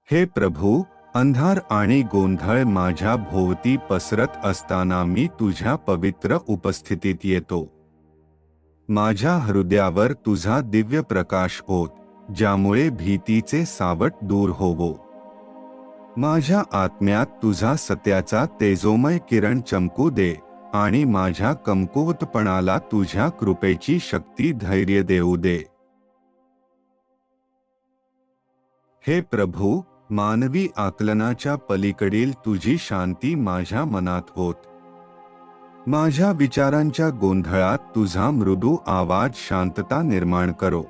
हे प्रभू, अंधार आणि गोंधळ माझ्या भोवती पसरत असताना मी तुझ्या पवित्र उपस्थितीत येतो. माझ्या हृदयावर तुझा दिव्य प्रकाश होत, ज्यामुळे भीतीचे सावट दूर होवो. माझ्या आत्म्यात तुझा सत्याचा तेजोमय किरण चमकू दे आणि माझ्या कमकुवतपणाला तुझ्या कृपेची शक्ती धैर्य देऊ दे. हे प्रभू, मानवी आकलनाच्या पलीकडील तुझी शांती माझ्या मनात होत. माझ्या विचारांच्या गोंधळात तुझा मृदू आवाज शांतता निर्माण करो.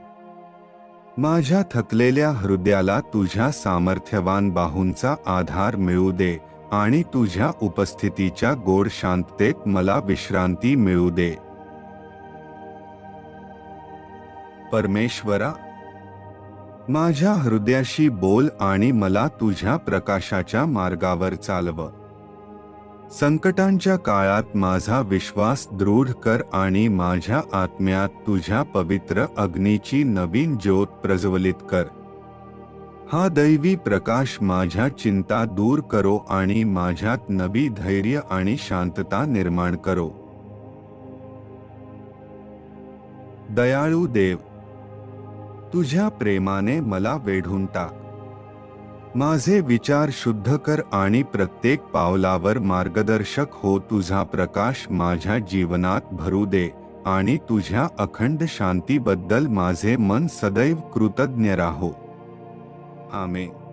माझ्या थकलेल्या हृदयाला तुझ्या सामर्थ्यवान बाहूंचा आधार मिळू दे आणि तुझ्या उपस्थितीच्या गोड शांततेत मला विश्रांती मिळू दे. परमेश्वरा, माझ्या हृदयाशी बोल आणि मला तुझ्या प्रकाशाच्या मार्गावर चालव. संकटांच्या काळात माझा विश्वास दृढ कर आणि माझ्या आत्म्यात तुझ्या पवित्र अग्नीची नवीन ज्योत प्रज्वलित कर. हा दैवी प्रकाश माझ्या चिंता दूर करो आणि माझ्यात नवी धैर्य आणि शांतता निर्माण करो. दयाळू देव, तुझ्या प्रेमाने मला वेढून टाक. माझे विचार शुद्ध कर आणि प्रत्येक पावलावर मार्गदर्शक हो. तुझा प्रकाश माझ्या जीवनात भरू दे आणि तुझ्या अखंड शांतीबद्दल माझे मन सदैव कृतज्ञ राहो. आमेन.